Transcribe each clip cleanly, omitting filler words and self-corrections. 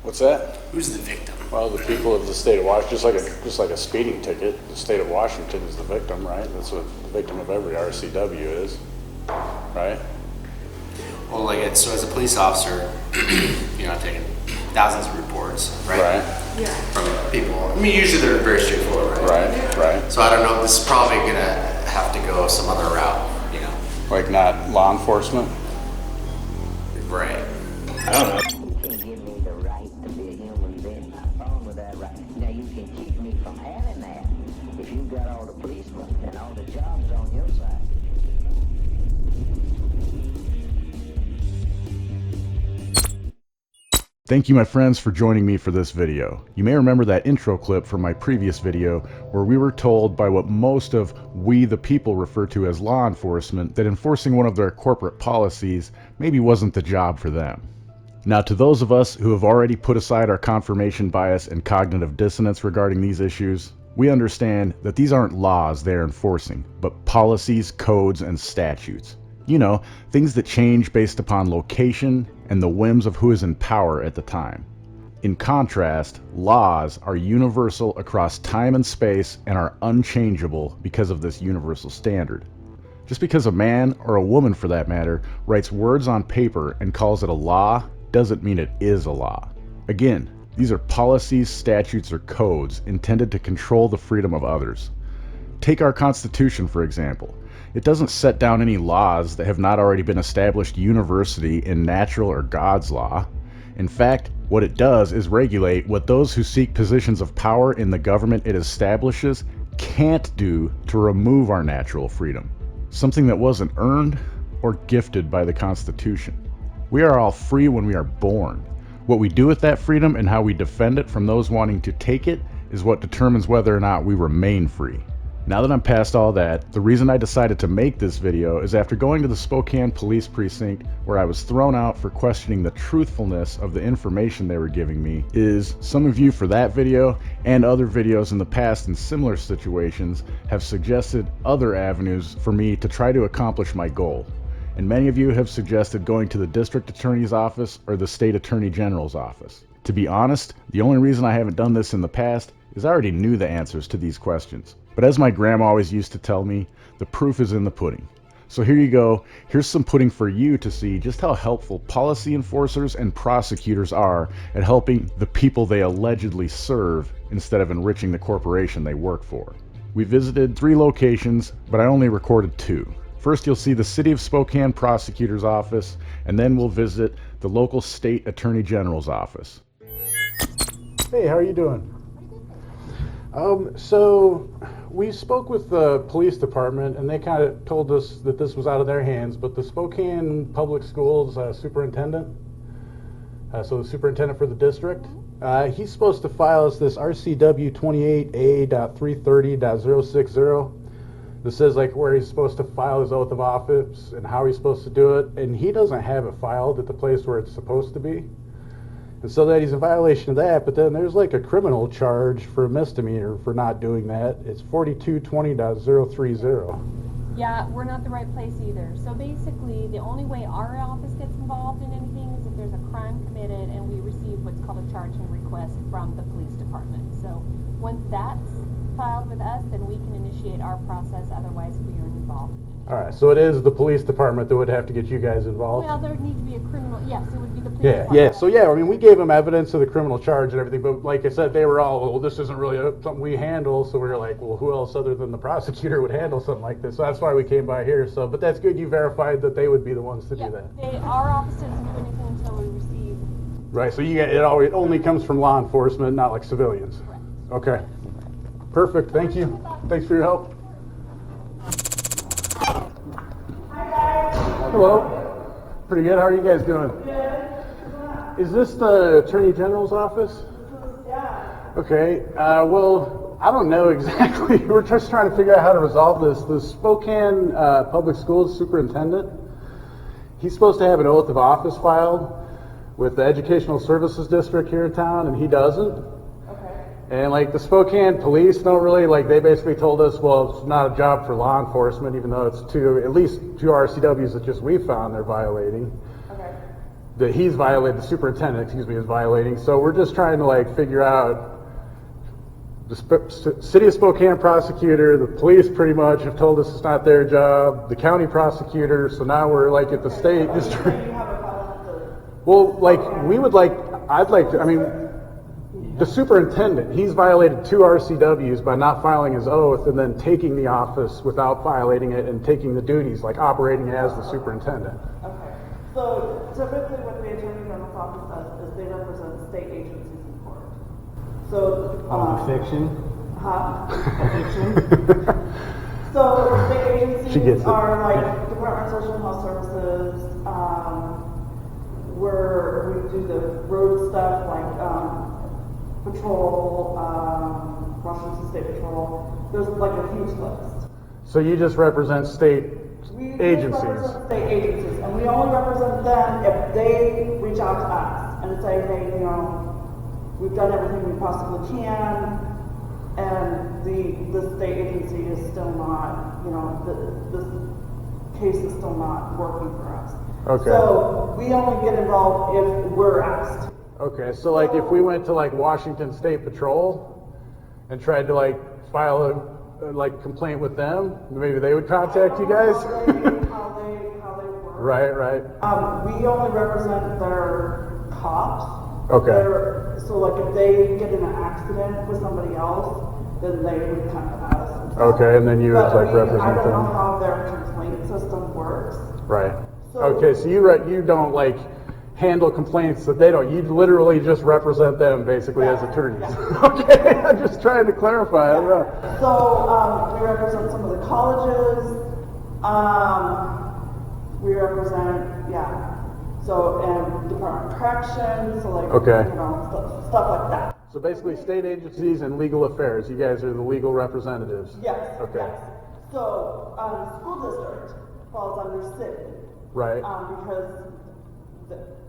What's that? Who's the victim? Well, the people of the state of Washington, just like a speeding ticket, the state of Washington is the victim, right? That's what the victim of every RCW is, right? Well, like, so as a police officer, you're not taking thousands of reports, right? Right. Yeah. From people. I mean, usually they're very straightforward, right? Right, right. So I don't know, this is probably gonna have to go some other route, you know? Like not law enforcement? Right. I don't know. You can give me the right to be a human being. I'm fine with that right. Now you can keep me from having that if you've got all the policemen and all the jobs on your side. Thank you, my friends, for joining me for this video. You may remember that intro clip from my previous video where we were told by what most of we the people refer to as law enforcement that enforcing one of their corporate policies maybe wasn't the job for them. Now, to those of us who have already put aside our confirmation bias and cognitive dissonance regarding these issues, we understand that these aren't laws they're enforcing, but policies, codes, and statutes. You know, things that change based upon location and the whims of who is in power at the time. In contrast, laws are universal across time and space and are unchangeable because of this universal standard. Just because a man, or a woman for that matter, writes words on paper and calls it a law doesn't mean it is a law. Again, these are policies, statutes, or codes intended to control the freedom of others. Take our Constitution, for example. It doesn't set down any laws that have not already been established universally in natural or God's law. In fact, what it does is regulate what those who seek positions of power in the government it establishes can't do to remove our natural freedom, something that wasn't earned or gifted by the Constitution. We are all free when we are born. What we do with that freedom and how we defend it from those wanting to take it is what determines whether or not we remain free. Now that I'm past all that, the reason I decided to make this video is after going to the Spokane police precinct where I was thrown out for questioning the truthfulness of the information they were giving me, is some of you for that video and other videos in the past in similar situations have suggested other avenues for me to try to accomplish my goal. And many of you have suggested going to the district attorney's office or the state attorney general's office. To be honest, the only reason I haven't done this in the past is I already knew the answers to these questions. But as my grandma always used to tell me, the proof is in the pudding. So here you go. Here's some pudding for you to see just how helpful policy enforcers and prosecutors are at helping the people they allegedly serve instead of enriching the corporation they work for. We visited 3 locations, but I only recorded 2. First, you'll see the City of Spokane Prosecutor's Office, and then we'll visit the local State Attorney General's office. Hey, how are you doing? So we spoke with the police department, and they kind of told us that this was out of their hands, but the Spokane Public Schools superintendent, so the superintendent for the district, he's supposed to file us this RCW 28A.330.060. This says like where he's supposed to file his oath of office and how he's supposed to do it, and he doesn't have it filed at the place where it's supposed to be. And so that he's in violation of that, but then there's like a criminal charge for a misdemeanor for not doing that. It's 4220.030. Yeah, we're not the right place either. So basically, the only way our office gets involved in anything is if there's a crime committed and we receive what's called a charging request from the police department. So once that's filed with us, then we can initiate our process. Otherwise, we aren't involved. All right, so it is the police department that would have to get you guys involved? Well, there would need to be a criminal, yes, it would be the police department. Yeah, so yeah, I mean, we gave them evidence of the criminal charge and everything, but like I said, they were all, well, this isn't really something we handle, so we were like, well, who else other than the prosecutor would handle something like this? So that's why we came by here, so, but that's good, you verified that they would be the ones to do that. Our office doesn't do anything until we receive. Right, so you get, it only comes from law enforcement, not like civilians? Correct. Okay, perfect, thank you. Thanks for your help. Hello. Pretty good. How are you guys doing? Is this the Attorney General's office? Yeah. Okay. Well, I don't know exactly. We're just trying to figure out how to resolve this. The Spokane Public Schools Superintendent, he's supposed to have an oath of office filed with the Educational Services District here in town, and he doesn't. And like the Spokane police don't really, like they basically told us, well, it's not a job for law enforcement, even though it's at least two RCWs that just we found they're violating. Okay. that he's violated, the superintendent, excuse me, is violating. So we're just trying to like figure out, the city of Spokane prosecutor, the police pretty much have told us it's not their job, the county prosecutor, so now we're like at the state just trying. Well, like, we would like, I'd like to, I mean, the superintendent, he's violated 2 RCWs by not filing his oath and then taking the office without violating it and taking the duties, like operating as the superintendent. Okay, so typically what the Attorney General's office does is they represent state agencies in court. So, Fiction? huh? Fiction? So state She gets agencies it. are like Department of Social and Health Services, where we do the road stuff like patrol, Washington State Patrol. There's like a huge list. So you just represent state We agencies? represent state agencies, and we only represent them if they reach out to us and say, hey, you know, we've done everything we possibly can, and the state agency is still not, you know, this case is still not working for us. Okay. So we only get involved if we're asked. Okay, so like if we went to like Washington State Patrol and tried to like file a like complaint with them, maybe they would contact you guys? How they work. Right. We only represent their cops. Okay. So like if they get in an accident with somebody else, then they would come to us. And stuff. Okay, and then you would But like represent I don't know them? how their complaint system works. Right. So- Okay, so you don't like handle complaints that they don't, you literally just represent them basically as attorneys? Yeah. Okay, I'm just trying to clarify, I don't know. So we represent some of the colleges. We represent, so, and Department of Corrections, so like, Okay. you know, stuff like that. So basically state agencies and legal affairs, you guys are the legal representatives? Yes. Okay. Yes. So, school district falls under city. Right. Because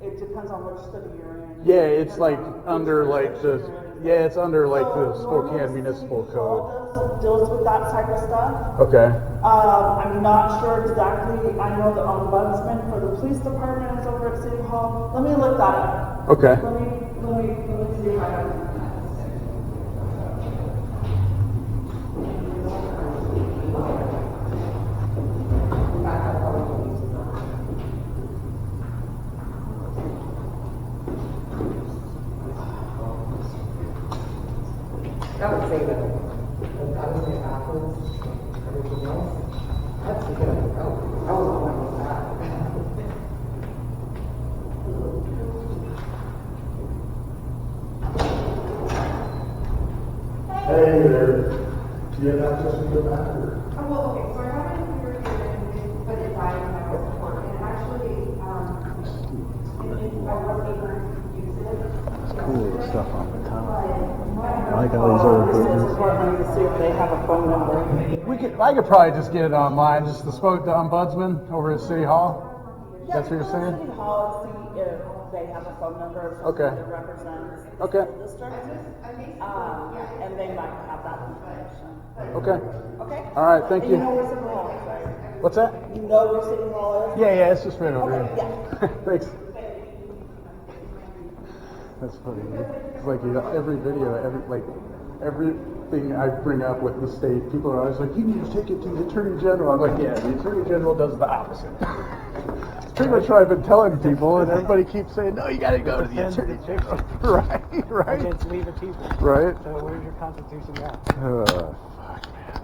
it depends on which city you're in. Yeah, it's Depends like on which under like the, jurisdiction you're in. yeah, it's under like the So Spokane normally Municipal City Code. Hall deals with that type of stuff. Okay, I'm not sure exactly. I know the ombudsman for the police department is over at City Hall. Let me look that up. okay. Let me see if I can. I would say that I would say backwards, everything else. That's a good idea. I was on my way back. Hey there, do you have access to your back or? Oh, well, okay, so I have it here, but it died in my report, and actually, if I was able to use it. Cool stuff on the top. I like all these old Police department to see if they have a phone number. I could probably just get it online, just the ombudsman over at City Hall? That's what you're saying? City Hall, see if they have a phone number of Okay. someone that represents the Okay. school district. And they might have that information. Okay, Okay? all right, thank And you you. know where City Hall is, right? What's that? You know where City Hall is? Yeah, it's just right over Okay, here. yeah. Thanks. That's funny. It's like every video, everything I bring up with the state, people are always like, you need to take it to the Attorney General. I'm like, yeah, the Attorney General does the opposite. It's pretty much what I've been telling people, and everybody keeps saying, no, you gotta go to the Attorney General. Right. Against we the people. Right. So where's your Constitution at? Fuck, man.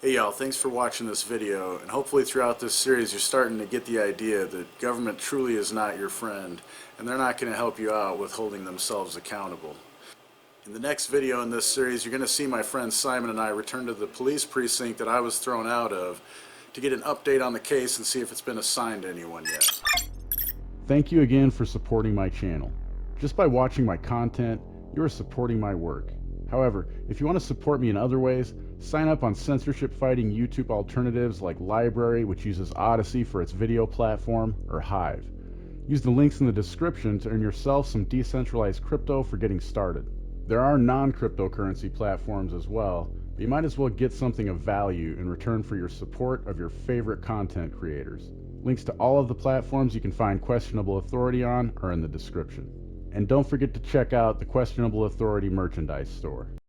Hey y'all, thanks for watching this video, and hopefully throughout this series you're starting to get the idea that government truly is not your friend, and they're not going to help you out with holding themselves accountable. In the next video in this series, you're going to see my friend Simon and I return to the police precinct that I was thrown out of to get an update on the case and see if it's been assigned to anyone yet. Thank you again for supporting my channel. Just by watching my content, you are supporting my work. However, if you want to support me in other ways, sign up on censorship-fighting YouTube alternatives like Library, which uses Odyssey for its video platform, or Hive. Use the links in the description to earn yourself some decentralized crypto for getting started. There are non-cryptocurrency platforms as well, but you might as well get something of value in return for your support of your favorite content creators. Links to all of the platforms you can find Questionable Authority on are in the description. And don't forget to check out the Questionable Authority merchandise store.